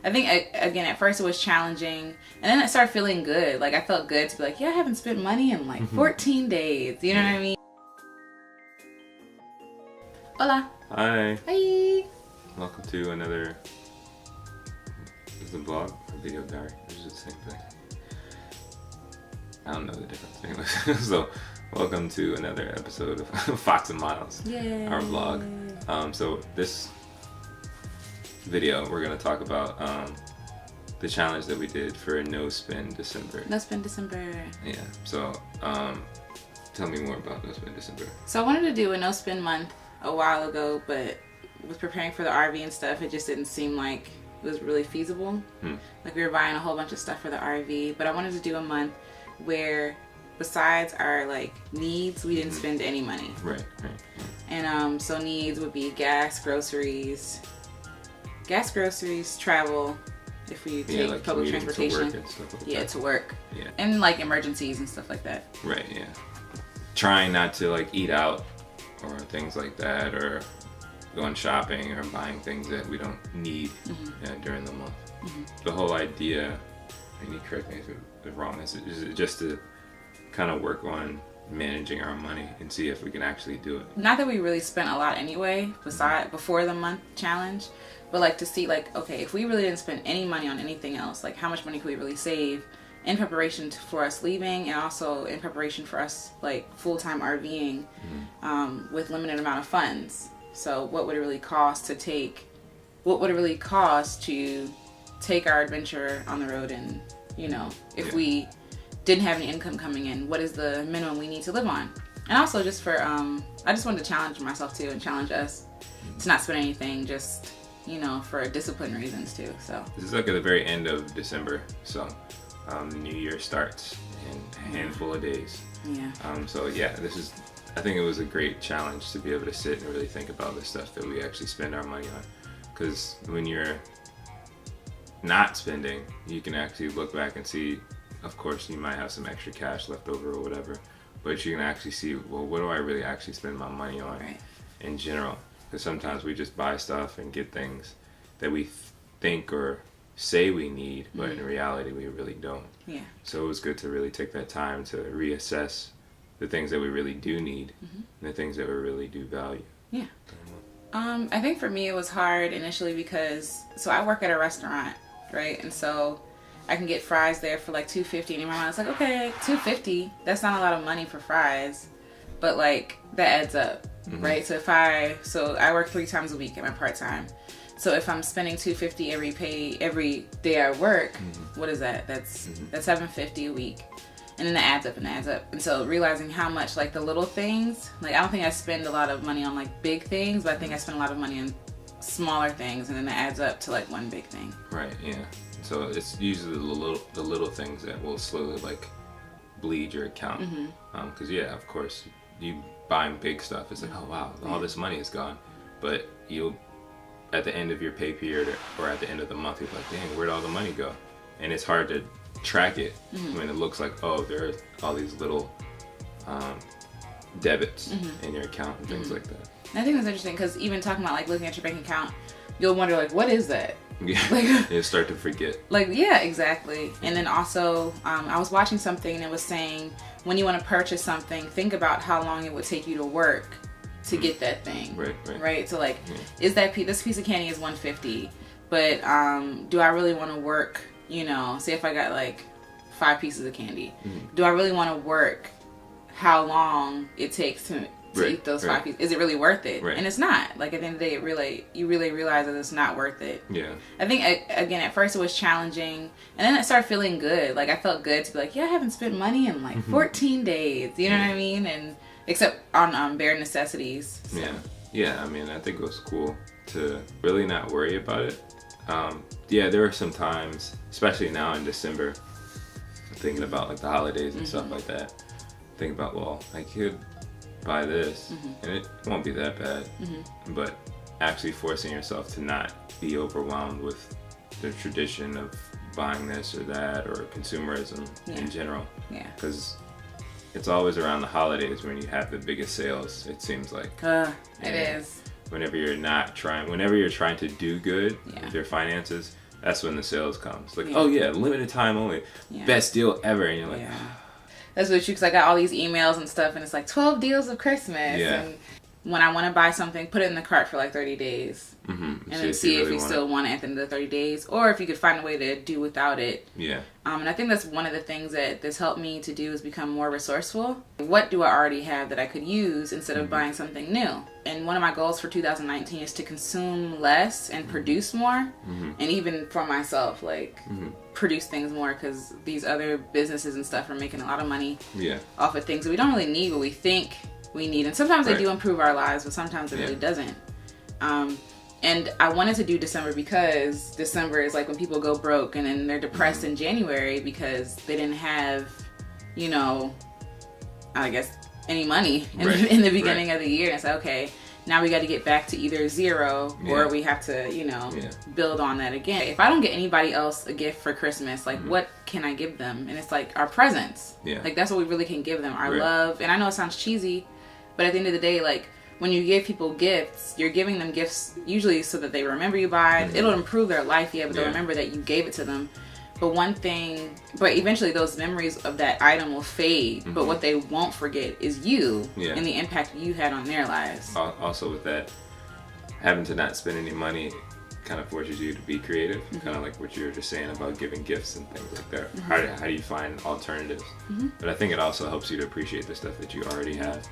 I think, again, at first it was challenging, and then it started feeling good. Like, I felt good to be like, yeah, I haven't spent money in like 14 days. You know what I mean? Hola. Hi. Hi. Welcome to another. Is the blog or video diary? It's just the same thing. I don't know the difference. Anyways, so welcome to another episode of Fox and Miles, Yay. Our blog. So this video we're gonna talk about the challenge that we did for No Spend December. No Spend December. Yeah. So tell me more about No Spend December. So I wanted to do a no spend month a while ago, but with preparing for the RV and stuff, it just didn't seem like it was really feasible. Like, we were buying a whole bunch of stuff for the RV, but I wanted to do a month where besides our like needs, we didn't spend any money. Right. And so needs would be gas, groceries, travel, if we take like public commuting transportation. to work and stuff like Yeah, that. to work. Yeah. And like emergencies and stuff like that. Right, yeah. Trying not to like eat out or things like that, or going shopping or buying things that we don't need during the month. The whole idea, and you correct me if it's wrong, is just to kind of work on managing our money and see if we can actually do it. Not that we really spent a lot anyway, before the month challenge, but like to see like, okay, if we really didn't spend any money on anything else, like how much money could we really save in preparation for us leaving, and also in preparation for us like full-time RVing with limited amount of funds. So what would it really cost to take our adventure on the road, and if we didn't have any income coming in, what is the minimum we need to live on? And also just for I just wanted to challenge myself too, and challenge us to not spend anything, just for discipline reasons too. So this is like at the very end of December, so the new year starts in a handful of days. Yeah. I think it was a great challenge to be able to sit and really think about the stuff that we actually spend our money on, because when you're not spending, you can actually look back and see, of course you might have some extra cash left over or whatever, but you can actually see, well, what do I really actually spend my money on in general? Because sometimes we just buy stuff and get things that we think or say we need, but in reality we really don't. Yeah. So it was good to really take that time to reassess the things that we really do need and the things that we really do value. Yeah. I think for me it was hard initially because I work at a restaurant, right? And so I can get fries there for like $2.50, and in my mind it's like, okay, $2.50, that's not a lot of money for fries, but like that adds up, right? So I work 3 times a week at my part-time. So if I'm spending $2.50 every day I work, what is that? That's $7.50 a week. And then it adds up and adds up. And so realizing how much like the little things, like I don't think I spend a lot of money on like big things, but I think I spend a lot of money on smaller things, and then it adds up to like one big thing. Right, yeah. So it's usually the little things that will slowly like bleed your account. Because of course, you buying big stuff, it's like, oh wow, all this money is gone. But you'll, at the end of your pay period or at the end of the month, you're like, dang, where'd all the money go? And it's hard to track it when it looks like, oh, there are all these little debits in your account and things like that. And I think that's interesting because even talking about like looking at your bank account, you'll wonder like, what is that? Yeah, like, you start to forget. Like, yeah, exactly. And then also, I was watching something and it was saying when you want to purchase something, think about how long it would take you to work to get that thing. Right. So like, is that this piece of candy is $1.50, but do I really want to work? Say if I got like 5 pieces of candy, do I really want to work how long it takes to eat those 5 pieces? Is it really worth it? And it's not. Like at the end of the day, you really realize that it's not worth it. Yeah. I think again at first it was challenging, and then it started feeling good. Like I felt good to be like, yeah, I haven't spent money in like 14 days. You know what I mean? And except on bare necessities. So. Yeah. I mean, I think it was cool to really not worry about it. There were some times, especially now in December, thinking about like the holidays and stuff like that. Think about, well, I could buy this and it won't be that bad. But actually forcing yourself to not be overwhelmed with the tradition of buying this or that or consumerism in general. Yeah. Because it's always around the holidays when you have the biggest sales, it seems like. It is. Whenever you're trying to do good with your finances, that's when the sales comes. Like, Yeah. oh yeah, limited time only, Yeah. best deal ever, and you're like, Yeah. That's really true, because I got all these emails and stuff, and it's like 12 deals of Christmas. Yeah. And when I want to buy something, put it in the cart for like 30 days. And then see if you still want it at the end of the 30 days, or if you could find a way to do without it. Yeah. And I think that's one of the things that this helped me to do, is become more resourceful. What do I already have that I could use instead of buying something new? And one of my goals for 2019 is to consume less and produce more. And even for myself, like produce things more, because these other businesses and stuff are making a lot of money off of things that we don't really need, but we think we need. And sometimes they do improve our lives, but sometimes it really doesn't. And I wanted to do December because December is like when people go broke, and then they're depressed in January because they didn't have, you know, I guess any money in the beginning of the year. And it's like, okay, now we got to get back to either zero or we have to, you know, build on that again. If I don't get anybody else a gift for Christmas, like what can I give them? And it's like our presents. Like that's what we really can give them, our love. And I know it sounds cheesy, but at the end of the day, like, when you give people gifts, you're giving them gifts usually so that they remember you by it. It'll improve their life, but they'll remember that you gave it to them. But eventually those memories of that item will fade. But what they won't forget is you and the impact you had on their lives. Also with that, having to not spend any money kind of forces you to be creative. Kind of like what you were just saying about giving gifts and things like that. How do you find alternatives? But I think it also helps you to appreciate the stuff that you already have.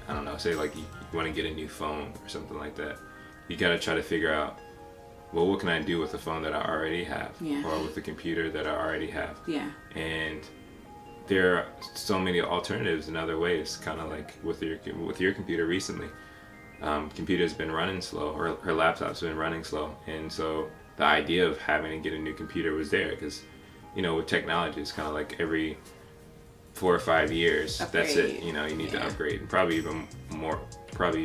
I don't know, say like you want to get a new phone or something like that. You gotta try to figure out, well, what can I do with the phone that I already have? Or with the computer that I already have? And there are so many alternatives in other ways, kind of like with your computer recently. Computer's been running slow, or her laptop's been running slow. And so the idea of having to get a new computer was there, because, you know, with technology, it's kind of like every 4 or 5 years, upgrade. That's it. You know, you need to upgrade, and probably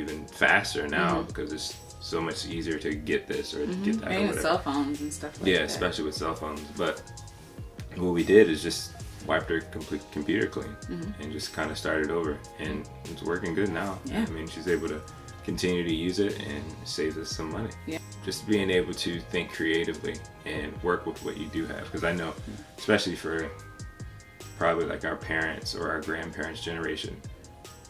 even faster now because it's so much easier to get this or to get that. Maybe with cell phones and stuff like that. Yeah, especially with cell phones. But what we did is just wiped her complete computer clean and just kind of started over, and it's working good now. I mean, she's able to continue to use it and saves us some money. Just being able to think creatively and work with what you do have, because I know, especially for probably like our parents or our grandparents' generation,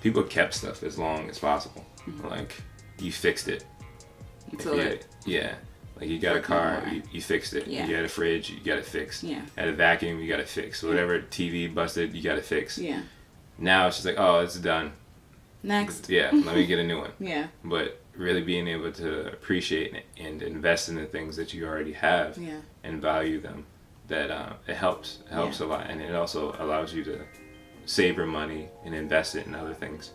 people kept stuff as long as possible. Like, you fixed it. Like you got a car, you fixed it. You had a fridge, you got it fixed. Had a vacuum, you got it fixed. Whatever TV busted, you got it fixed. Now it's just like, oh, it's done. Next. Let me get a new one. But really being able to appreciate and invest in the things that you already have and value them, that it helps a lot, and it also allows you to save your money and invest it in other things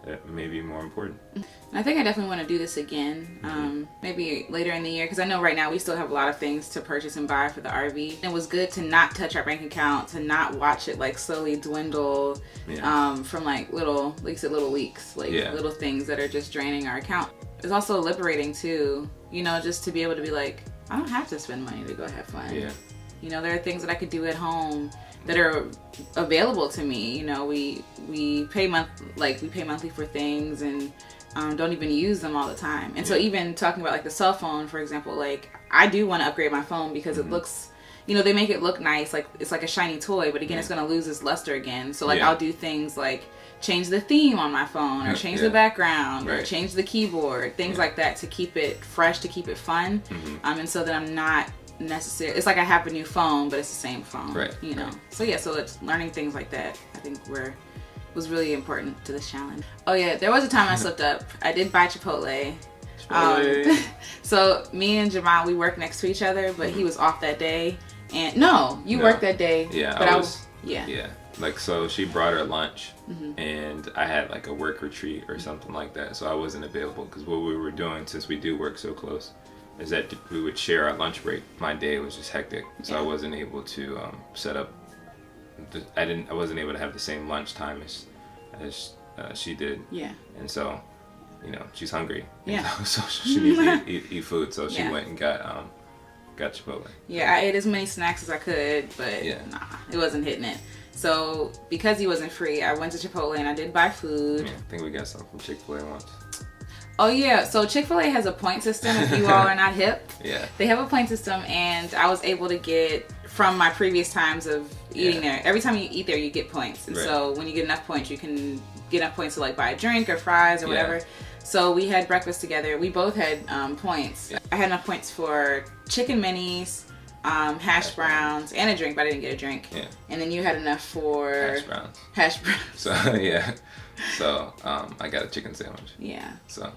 that may be more important. And I think I definitely want to do this again, maybe later in the year, because I know right now we still have a lot of things to purchase and buy for the RV. It was good to not touch our bank account, to not watch it like slowly dwindle from like little leaks, like little things that are just draining our account. It's also liberating too, you know, just to be able to be like, I don't have to spend money to go have fun. You know, there are things that I could do at home that are available to me. You know, we pay monthly for things, and don't even use them all the time. And so even talking about like the cell phone, for example, like I do want to upgrade my phone because it looks, you know, they make it look nice, like it's like a shiny toy, but again, it's going to lose its luster again. So like I'll do things like change the theme on my phone, or change the background, or change the keyboard, things like that, to keep it fresh, to keep it fun. And so that I'm not necessarily, it's like I have a new phone, but it's the same phone, you know. So so it's learning things like that, I think was really important to this challenge. Oh yeah, there was a time I slipped up. I did buy Chipotle. So me and Jamal, we worked next to each other, but he was off that day. And no, worked that day. But I was like, so she brought her lunch, and I had like a work retreat or something like that, so I wasn't available, because what we were doing, since we do work so close, is that we would share our lunch break. My day was just hectic, so I wasn't able to set up. I wasn't able to have the same lunch time as she did. And so, you know, she's hungry. So she needs to eat food. So she went and got Chipotle. I ate as many snacks as I could, but nah, it wasn't hitting it. So because he wasn't free, I went to Chipotle and I did buy food. I think we got some from Chick-fil-A once. Oh yeah, so Chick-fil-A has a point system if you all are not hip. Yeah. They have a point system, and I was able to get from my previous times of eating there. Every time you eat there, you get points. And so when you get enough points, you can get enough points to like buy a drink or fries or whatever. So we had breakfast together. We both had points. Yeah. I had enough points for chicken minis, hash browns, and a drink, but I didn't get a drink. Yeah. And then you had enough for hash browns. So yeah. So I got a chicken sandwich. Yeah. So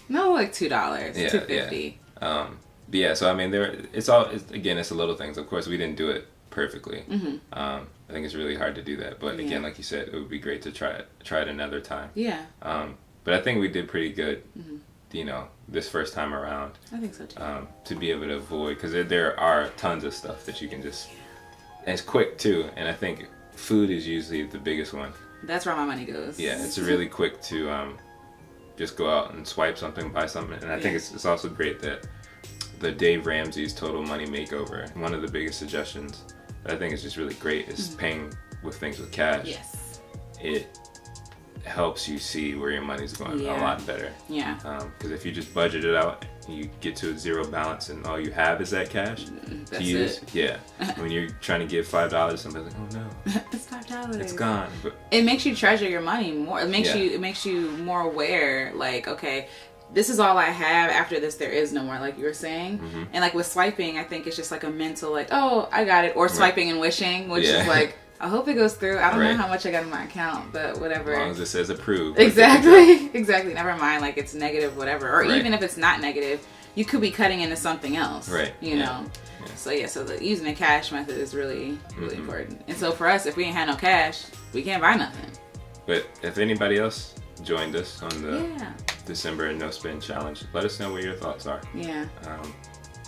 no, like $2, $2.50. Yeah. But yeah, so I mean, it's a little things. Of course, we didn't do it perfectly. I think it's really hard to do that. But again, like you said, it would be great to try it another time. Yeah. But I think we did pretty good, you know, this first time around. I think so too. To be able to avoid, because there are tons of stuff that you can just, and it's quick too. And I think food is usually the biggest one. That's where my money goes. Yeah, it's really quick to just go out and swipe something, buy something. And I think it's also great that the Dave Ramsey's Total Money Makeover, one of the biggest suggestions that I think is just really great is paying with things with cash. Yes. It helps you see where your money's going a lot better. Yeah. Because if you just budget it out, you get to a zero balance and all you have is that cash to use. Yeah. When you're trying to give $5, somebody's like, oh no, it's $5. It's gone. But it makes you treasure your money more. It makes you more aware. Like, okay, this is all I have. After this, there is no more. Like you were saying, and like with swiping, I think it's just like a mental, like, oh, I got it, or swiping and wishing, which is like, I hope it goes through. I don't know how much I got in my account, but whatever. As long as it says approved. Exactly. Exactly. Never mind, like it's negative, whatever. Or even if it's not negative, you could be cutting into something else. Right. You know? Yeah. So using the cash method is really, really important. And so for us, if we ain't had no cash, we can't buy nothing. But if anybody else joined us on the December No Spend Challenge, let us know what your thoughts are. Yeah.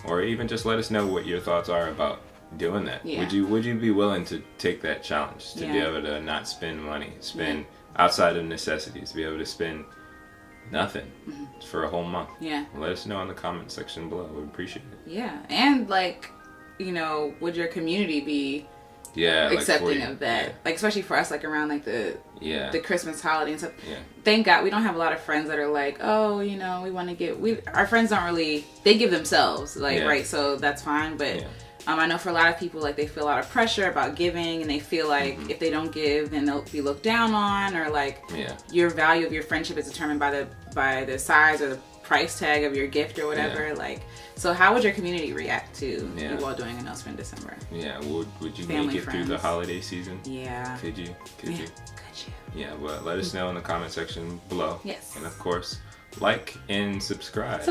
Or even just let us know what your thoughts are about doing that. Yeah. Would you be willing to take that challenge to be able to not spend money, outside of necessities, be able to spend nothing for a whole month? Yeah. Let us know in the comment section below. We appreciate it. Yeah. And like, you know, would your community be accepting of that? Yeah. Like especially for us, like around like the Christmas holiday and stuff. Yeah. Thank God we don't have a lot of friends that are like, oh, you know, we want to get our friends don't really, they give themselves, like right, so that's fine, but I know for a lot of people, like they feel a lot of pressure about giving, and they feel like if they don't give, then they'll be looked down on, or like your value of your friendship is determined by the size or the price tag of your gift or whatever. Yeah. Like, so how would your community react to you all doing a No Spend December? Yeah, would you make it through the holiday season? Yeah. Could you? Yeah, well, let us know in the comment section below. Yes. And of course, like and subscribe.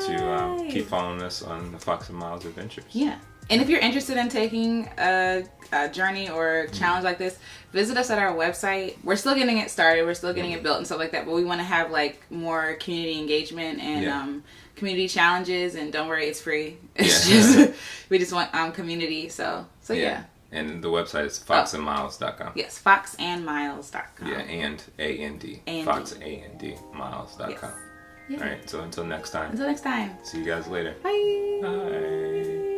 To keep following us on the Fox and Miles adventures. Yeah. And if you're interested in taking a journey or challenge like this, visit us at our website. We're still getting it started. We're still getting it built and stuff like that. But we want to have like more community engagement and community challenges. And don't worry, it's free. It's just we just want community. So yeah. And the website is foxandmiles.com. Yes, foxandmiles.com. Yeah, and A-N-D. Foxand miles.com. Yes. Yeah. All right, so until next time. Until next time. See you guys later. Bye. Bye.